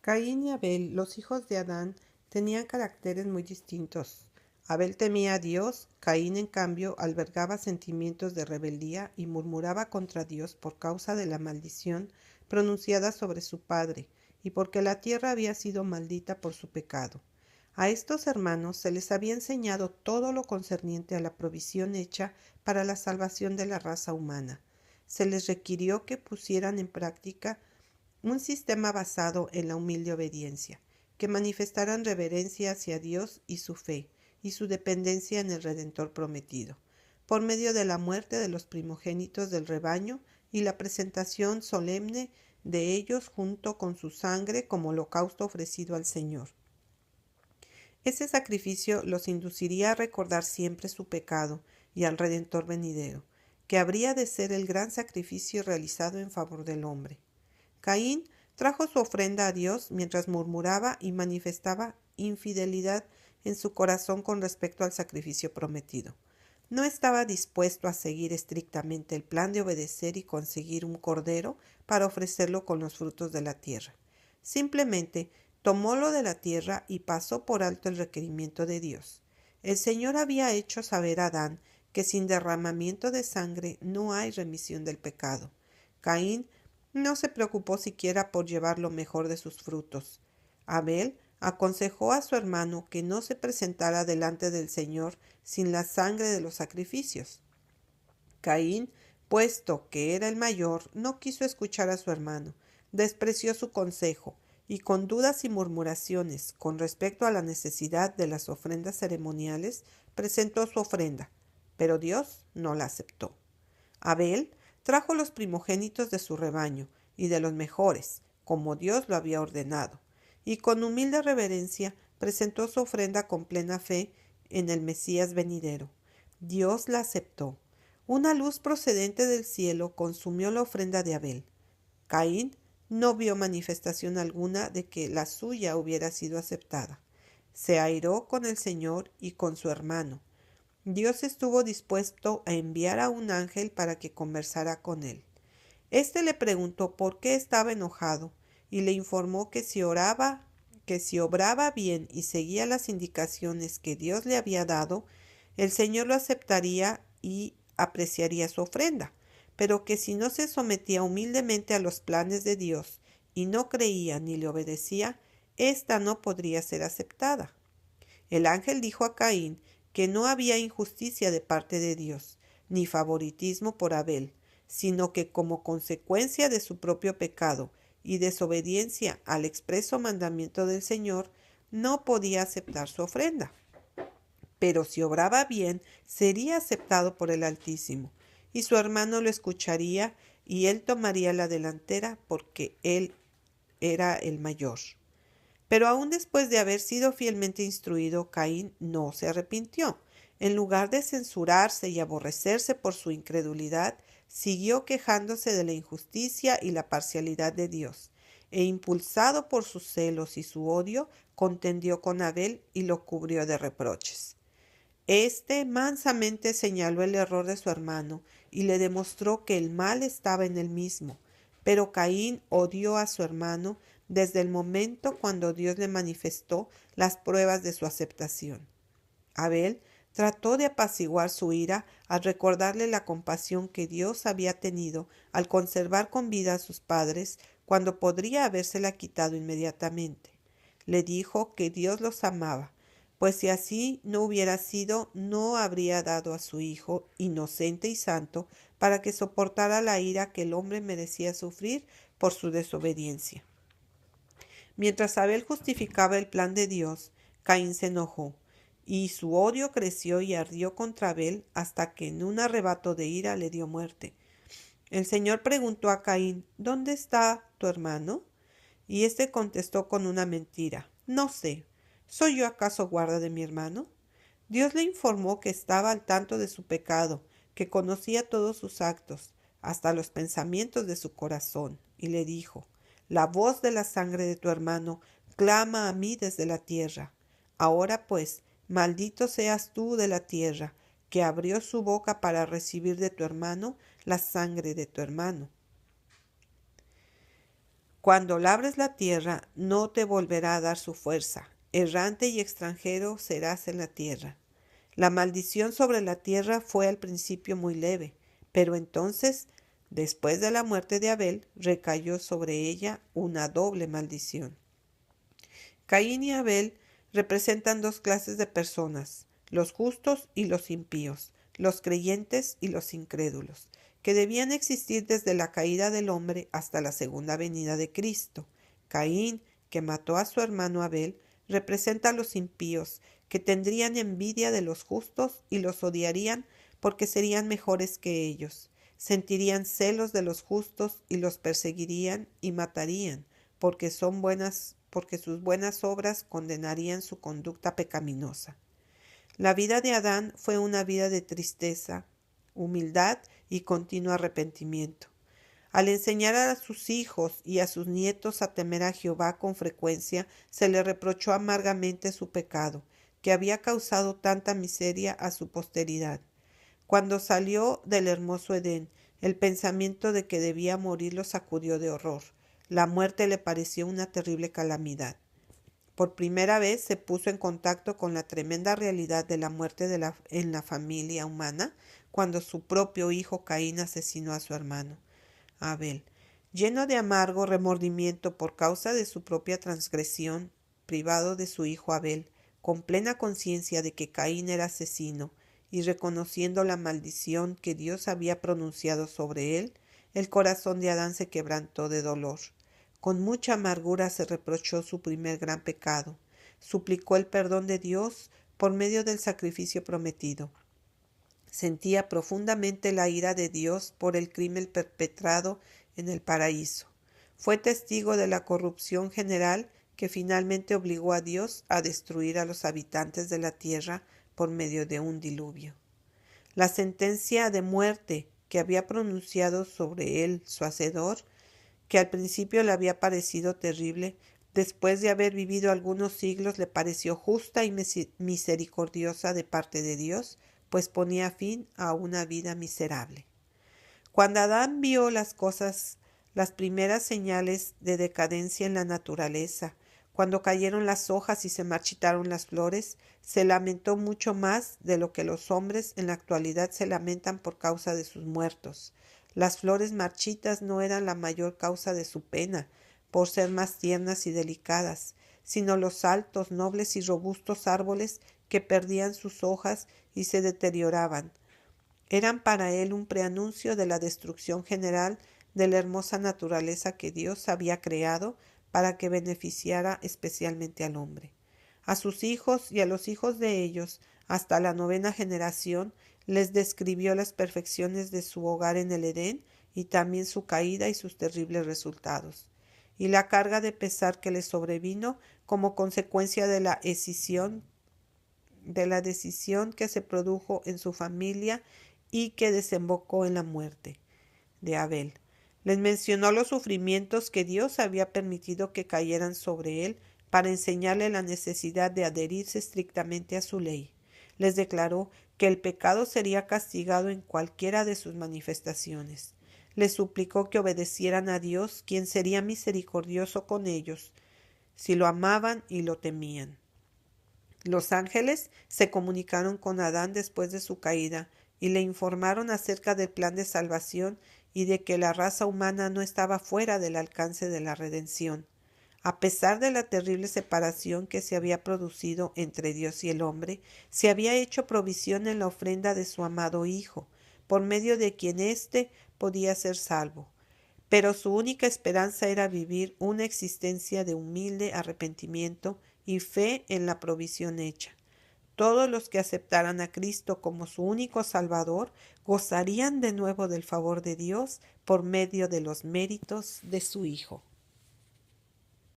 Caín y Abel, los hijos de Adán, tenían caracteres muy distintos. Abel temía a Dios, Caín, en cambio, albergaba sentimientos de rebeldía y murmuraba contra Dios por causa de la maldición pronunciada sobre su padre y porque la tierra había sido maldita por su pecado. A estos hermanos se les había enseñado todo lo concerniente a la provisión hecha para la salvación de la raza humana. Se les requirió que pusieran en práctica un sistema basado en la humilde obediencia, que manifestaran reverencia hacia Dios y su fe, y su dependencia en el Redentor prometido, por medio de la muerte de los primogénitos del rebaño y la presentación solemne de ellos junto con su sangre como holocausto ofrecido al Señor. Ese sacrificio los induciría a recordar siempre su pecado y al Redentor venidero, que habría de ser el gran sacrificio realizado en favor del hombre. Caín trajo su ofrenda a Dios mientras murmuraba y manifestaba infidelidad en su corazón con respecto al sacrificio prometido. No estaba dispuesto a seguir estrictamente el plan de obedecer y conseguir un cordero para ofrecerlo con los frutos de la tierra. Simplemente tomó lo de la tierra y pasó por alto el requerimiento de Dios. El Señor había hecho saber a Adán que sin derramamiento de sangre no hay remisión del pecado. Caín no se preocupó siquiera por llevar lo mejor de sus frutos. Abel aconsejó a su hermano que no se presentara delante del Señor sin la sangre de los sacrificios. Caín, puesto que era el mayor, no quiso escuchar a su hermano, despreció su consejo, y con dudas y murmuraciones con respecto a la necesidad de las ofrendas ceremoniales, presentó su ofrenda, pero Dios no la aceptó. Abel trajo los primogénitos de su rebaño y de los mejores, como Dios lo había ordenado, y con humilde reverencia presentó su ofrenda con plena fe en el Mesías venidero. Dios la aceptó. Una luz procedente del cielo consumió la ofrenda de Abel. Caín no vio manifestación alguna de que la suya hubiera sido aceptada. Se airó con el Señor y con su hermano. Dios estuvo dispuesto a enviar a un ángel para que conversara con él. Éste le preguntó por qué estaba enojado y le informó que si obraba bien y seguía las indicaciones que Dios le había dado, el Señor lo aceptaría y apreciaría su ofrenda, pero que si no se sometía humildemente a los planes de Dios y no creía ni le obedecía, ésta no podría ser aceptada. El ángel dijo a Caín que no había injusticia de parte de Dios, ni favoritismo por Abel, sino que como consecuencia de su propio pecado y desobediencia al expreso mandamiento del Señor, no podía aceptar su ofrenda. Pero si obraba bien, sería aceptado por el Altísimo, y su hermano lo escucharía, y él tomaría la delantera porque él era el mayor. Pero aún después de haber sido fielmente instruido, Caín no se arrepintió. En lugar de censurarse y aborrecerse por su incredulidad, siguió quejándose de la injusticia y la parcialidad de Dios, e impulsado por sus celos y su odio, contendió con Abel y lo cubrió de reproches. Este mansamente señaló el error de su hermano y le demostró que el mal estaba en él mismo. Pero Caín odió a su hermano desde el momento cuando Dios le manifestó las pruebas de su aceptación. Abel trató de apaciguar su ira al recordarle la compasión que Dios había tenido al conservar con vida a sus padres cuando podría habérsela quitado inmediatamente. Le dijo que Dios los amaba, pues si así no hubiera sido, no habría dado a su Hijo, inocente y santo, para que soportara la ira que el hombre merecía sufrir por su desobediencia. Mientras Abel justificaba el plan de Dios, Caín se enojó, y su odio creció y ardió contra Abel hasta que en un arrebato de ira le dio muerte. El Señor preguntó a Caín, ¿dónde está tu hermano? Y éste contestó con una mentira, no sé, ¿soy yo acaso guarda de mi hermano? Dios le informó que estaba al tanto de su pecado, que conocía todos sus actos, hasta los pensamientos de su corazón, y le dijo, la voz de la sangre de tu hermano clama a mí desde la tierra. Ahora pues, maldito seas tú de la tierra, que abrió su boca para recibir de tu hermano la sangre de tu hermano. Cuando labres la tierra, no te volverá a dar su fuerza. Errante y extranjero serás en la tierra. La maldición sobre la tierra fue al principio muy leve, pero entonces, después de la muerte de Abel, recayó sobre ella una doble maldición. Caín y Abel representan dos clases de personas, los justos y los impíos, los creyentes y los incrédulos, que debían existir desde la caída del hombre hasta la segunda venida de Cristo. Caín, que mató a su hermano Abel, representa a los impíos, que tendrían envidia de los justos y los odiarían porque serían mejores que ellos. Sentirían celos de los justos y los perseguirían y matarían, porque sus buenas obras condenarían su conducta pecaminosa. La vida de Adán fue una vida de tristeza, humildad y continuo arrepentimiento. Al enseñar a sus hijos y a sus nietos a temer a Jehová con frecuencia, se le reprochó amargamente su pecado, que había causado tanta miseria a su posteridad. Cuando salió del hermoso Edén, el pensamiento de que debía morir lo sacudió de horror. La muerte le pareció una terrible calamidad. Por primera vez se puso en contacto con la tremenda realidad de la muerte en la familia humana cuando su propio hijo Caín asesinó a su hermano Abel. Lleno de amargo remordimiento por causa de su propia transgresión, privado de su hijo Abel, con plena conciencia de que Caín era asesino y reconociendo la maldición que Dios había pronunciado sobre él, el corazón de Adán se quebrantó de dolor. Con mucha amargura se reprochó su primer gran pecado. Suplicó el perdón de Dios por medio del sacrificio prometido. Sentía profundamente la ira de Dios por el crimen perpetrado en el paraíso. Fue testigo de la corrupción general que finalmente obligó a Dios a destruir a los habitantes de la tierra por medio de un diluvio. La sentencia de muerte que había pronunciado sobre él su Hacedor, que al principio le había parecido terrible, después de haber vivido algunos siglos le pareció justa y misericordiosa de parte de Dios, pues ponía fin a una vida miserable. Cuando Adán vio las primeras señales de decadencia en la naturaleza, cuando cayeron las hojas y se marchitaron las flores, se lamentó mucho más de lo que los hombres en la actualidad se lamentan por causa de sus muertos. Las flores marchitas no eran la mayor causa de su pena, por ser más tiernas y delicadas, sino los altos, nobles y robustos árboles que perdían sus hojas y se deterioraban. Eran para él un preanuncio de la destrucción general de la hermosa naturaleza que Dios había creado para que beneficiara especialmente al hombre. A sus hijos y a los hijos de ellos, hasta la 9ª generación, les describió las perfecciones de su hogar en el Edén y también su caída y sus terribles resultados, y la carga de pesar que les sobrevino como consecuencia de la decisión que se produjo en su familia y que desembocó en la muerte de Abel. Les mencionó los sufrimientos que Dios había permitido que cayeran sobre él para enseñarle la necesidad de adherirse estrictamente a su ley. Les declaró que el pecado sería castigado en cualquiera de sus manifestaciones. Les suplicó que obedecieran a Dios, quien sería misericordioso con ellos, si lo amaban y lo temían. Los ángeles se comunicaron con Adán después de su caída y le informaron acerca del plan de salvación y de que la raza humana no estaba fuera del alcance de la redención. A pesar de la terrible separación que se había producido entre Dios y el hombre, se había hecho provisión en la ofrenda de su amado Hijo, por medio de quien éste podía ser salvo. Pero su única esperanza era vivir una existencia de humilde arrepentimiento y fe en la provisión hecha. Todos los que aceptaran a Cristo como su único Salvador gozarían de nuevo del favor de Dios por medio de los méritos de su Hijo.